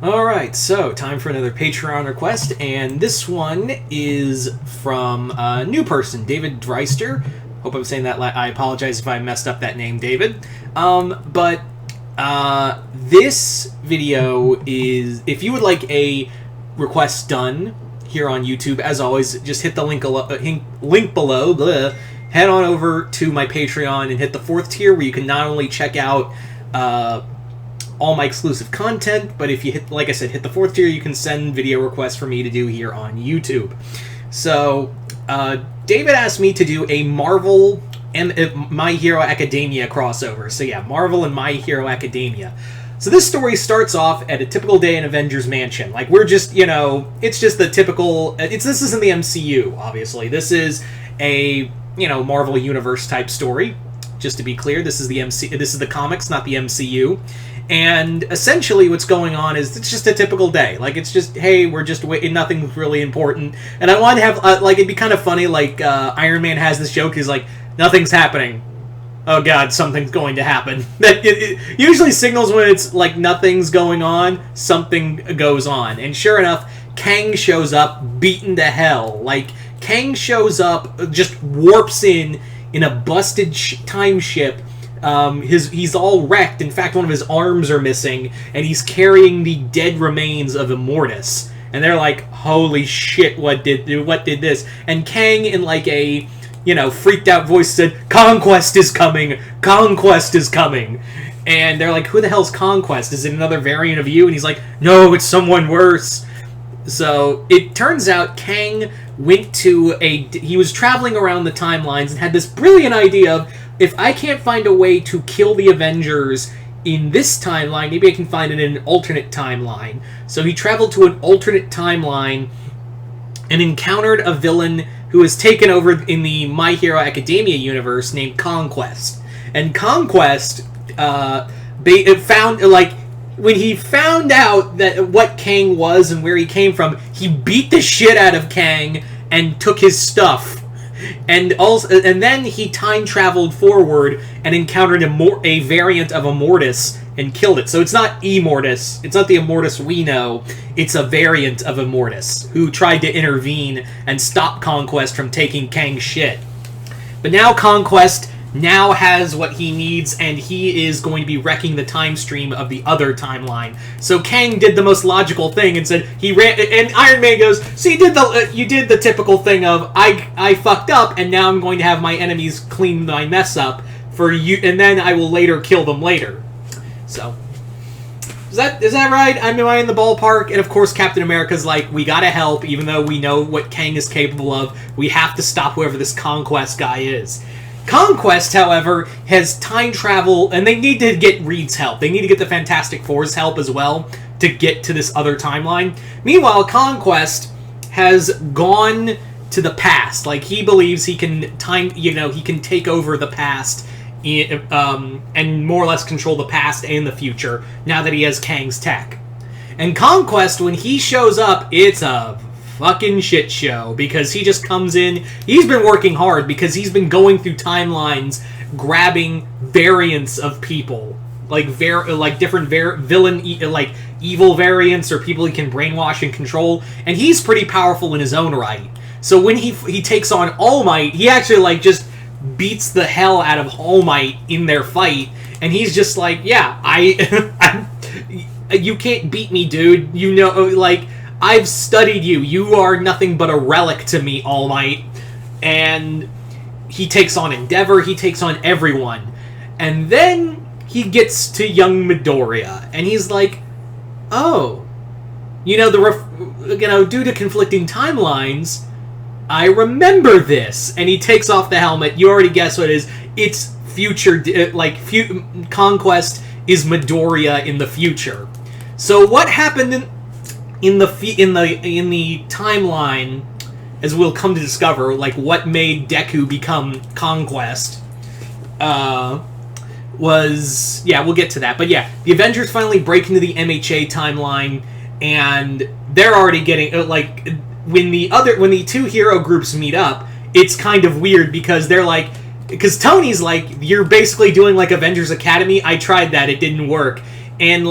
Alright, so time for another Patreon request, and this one is from a new person, David Dreister. Hope I'm saying that I apologize if I messed up that name, David. This video is, if you would like a request done here on YouTube, as always, just hit the link below, head on over to my Patreon and hit the 4th tier, where you can not only check out all my exclusive content, but if you hit, like I said, hit the 4th tier, you can send video requests for me to do here on YouTube. So, David asked me to do a Marvel and My Hero Academia crossover. So yeah, Marvel and My Hero Academia. So this story starts off at a typical day in Avengers Mansion. Like, we're just, it's just the typical, this isn't the MCU, obviously. This is a, Marvel Universe type story. Just to be clear, this is the comics, not the MCU. And essentially what's going on is it's just a typical day. Like, it's just, hey, we're just waiting, nothing's really important. And I want to have, it'd be kind of funny, Iron Man has this joke, he's like, nothing's happening. Oh god, something's going to happen. That it usually signals when it's like nothing's going on, something goes on. And sure enough, Kang shows up, beaten to hell. Like, Kang shows up, just warps in a busted time ship. He's all wrecked. In fact, one of his arms are missing, and he's carrying the dead remains of Immortus. And they're like, "Holy shit! What did this?" And Kang, in like a freaked out voice, said, "Conquest is coming! Conquest is coming!" And they're like, "Who the hell's Conquest? Is it another variant of you?" And he's like, "No, it's someone worse." So it turns out Kang he was traveling around the timelines and had this brilliant idea of, if I can't find a way to kill the Avengers in this timeline, maybe I can find it in an alternate timeline. So he traveled to an alternate timeline and encountered a villain who has taken over in the My Hero Academia universe named Conquest. And Conquest when he found out that what Kang was and where he came from, he beat the shit out of Kang and took his stuff. And then he time traveled forward and encountered a variant of Immortus and killed it. So it's not Immortus. It's not the Immortus we know. It's a variant of Immortus who tried to intervene and stop Conquest from taking Kang's shit. But now Conquest has what he needs, and he is going to be wrecking the time stream of the other timeline. So Kang did the most logical thing and said he ran, and Iron Man goes, "So you did the typical thing of I fucked up, and now I'm going to have my enemies clean my mess up for you, and then I will later kill them later." So is that right? Am I in the ballpark? And of course, Captain America's like, "We gotta help, even though we know what Kang is capable of. We have to stop whoever this Conquest guy is." Conquest, however, has time travel, and they need to get Reed's help. They need to get the Fantastic Four's help as well to get to this other timeline. Meanwhile, Conquest has gone to the past. Like, he believes he can he can take over the past and more or less control the past and the future now that he has Kang's tech. And Conquest, when he shows up, it's a fucking shit show, because he just comes in. He's been working hard because he's been going through timelines, grabbing variants of people, different villain, evil variants or people he can brainwash and control. And he's pretty powerful in his own right. So when he takes on All Might, he actually just beats the hell out of All Might in their fight. And he's just like, "Yeah, you can't beat me, dude. I've studied you. You are nothing but a relic to me, All Might." And he takes on Endeavor. He takes on everyone. And then he gets to young Midoriya. And he's like, "Oh, due to conflicting timelines, I remember this." And he takes off the helmet. You already guess what it is. It's future, Conquest is Midoriya in the future. So what happened in the timeline, as we'll come to discover, what made Deku become Conquest, we'll get to that. But yeah, the Avengers finally break into the MHA timeline, and they're already getting, when the two hero groups meet up, it's kind of weird, because because Tony's like, "You're basically doing Avengers Academy. I tried that, it didn't work." And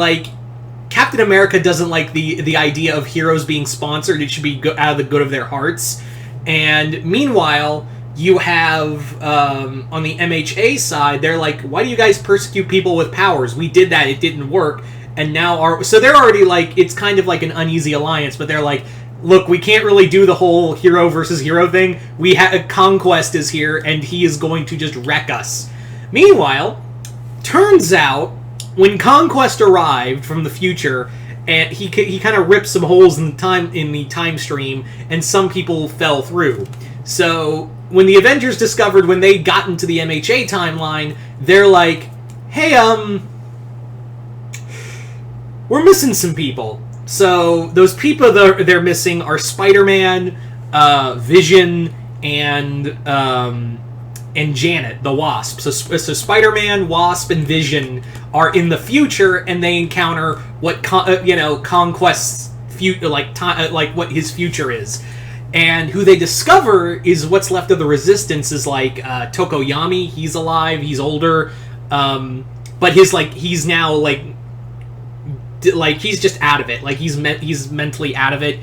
Captain America doesn't like the idea of heroes being sponsored. It should be out of the good of their hearts. And meanwhile, you have on the MHA side, they're like, why do you guys persecute people with powers? We did that, it didn't work, and now so they're already like, it's kind of like an uneasy alliance, but they're like, look, we can't really do the whole hero versus hero thing. We have Conquest is here, and he is going to just wreck us. Meanwhile, turns out when Conquest arrived from the future, and he kind of ripped some holes in the time stream, and some people fell through. So when the Avengers discovered when they got into the MHA timeline, they're like, hey, we're missing some people. So those people they're missing are Spider-Man, Vision, and Janet, the Wasp. So Spider-Man, Wasp, and Vision are in the future, and they encounter what Conquest's future, like what his future is. And who they discover is what's left of the Resistance is like Tokoyami. He's alive. He's older, but he's now he's just out of it. Like he's mentally out of it.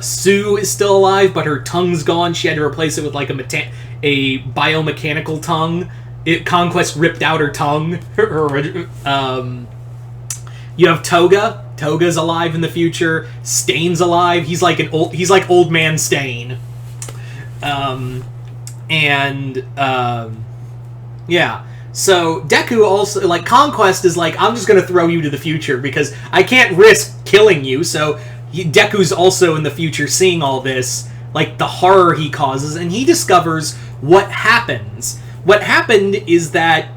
Sue is still alive, but her tongue's gone. She had to replace it with like a biomechanical tongue. Conquest ripped out her tongue. You have Toga. Toga's alive in the future. Stane's alive. He's like old man Stane. Yeah. So Deku also, like, Conquest is like, I'm just gonna throw you to the future because I can't risk killing you. So Deku's also in the future, seeing all this, like the horror he causes, and he discovers what happens. What happened is that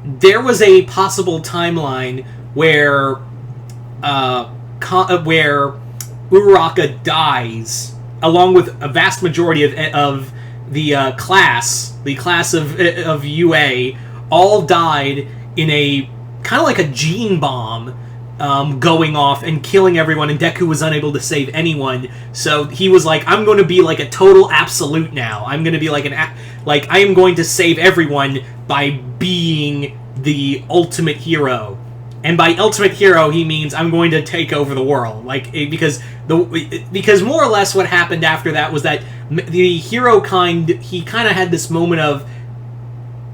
there was a possible timeline where Uraraka dies, along with a vast majority of the class of UA, all died in a kind of like a gene bomb going off and killing everyone, and Deku was unable to save anyone. So he was like, I'm going to be like a total absolute now. I'm going to be like I am going to save everyone by being the ultimate hero. And by ultimate hero, he means I'm going to take over the world. Because more or less what happened after that was that the hero he kind of had this moment of,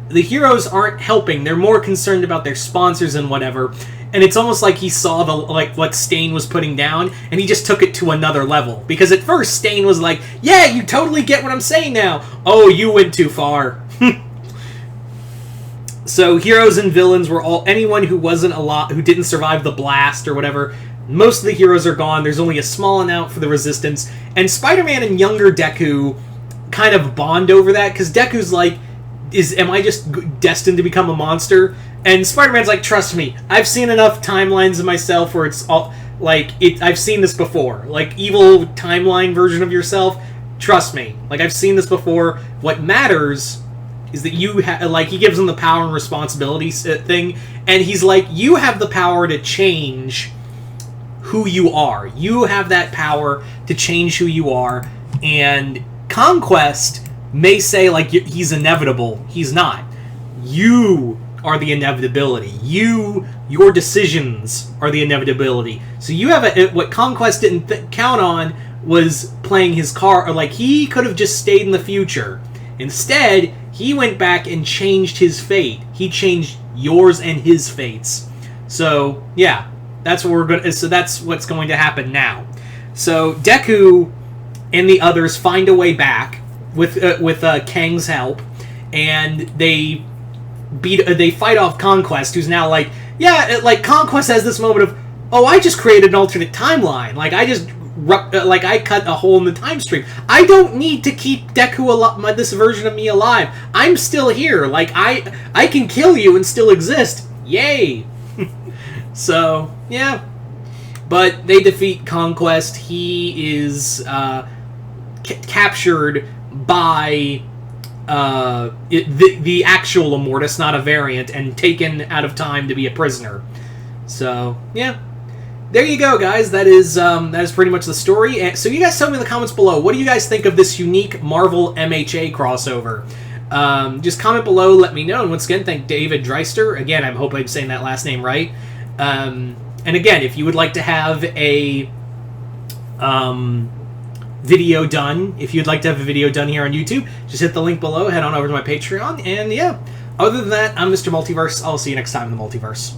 the heroes aren't helping. They're more concerned about their sponsors and whatever. And it's almost like he saw what Stain was putting down, and he just took it to another level. Because at first, Stain was like, yeah, you totally get what I'm saying now. Oh, you went too far. So heroes and villains were anyone who who didn't survive the blast or whatever. Most of the heroes are gone. There's only a small amount for the Resistance. And Spider-Man and younger Deku kind of bond over that, because Deku's like, am I just destined to become a monster? And Spider-Man's like, trust me, I've seen enough timelines of myself where it's all, I've seen this before. Like, evil timeline version of yourself, trust me. Like, I've seen this before. What matters is that you he gives him the power and responsibility thing, and he's like, you have the power to change who you are. You have that power to change who you are, and Conquest may say, like, he's inevitable. He's not. You are the inevitability. Your decisions are the inevitability. So you have what Conquest didn't count on was playing his card, or like, he could have just stayed in the future. Instead, he went back and changed his fate. He changed yours and his fates. So, yeah, that's what's going to happen now. So Deku and the others find a way back with Kang's help, and they fight off Conquest, who's now like, yeah, like, Conquest has this moment of, oh, I just created an alternate timeline. Like, I cut a hole in the time stream. I don't need to keep Deku this version of me alive. I'm still here. Like, I can kill you and still exist. Yay! So, yeah. But they defeat Conquest. He is captured by the actual Immortus, not a variant, and taken out of time to be a prisoner. So, yeah. There you go, guys. That is pretty much the story. So you guys tell me in the comments below, what do you guys think of this unique Marvel MHA crossover? Just comment below, let me know. And once again, thank David Dreister. Again, I hope I'm saying that last name right. And again, if you would like to have a video done, if you'd like to have a video done here on YouTube, just hit the link below, head on over to my Patreon, and yeah. Other than that, I'm Mr. Multiverse. I'll see you next time in the Multiverse.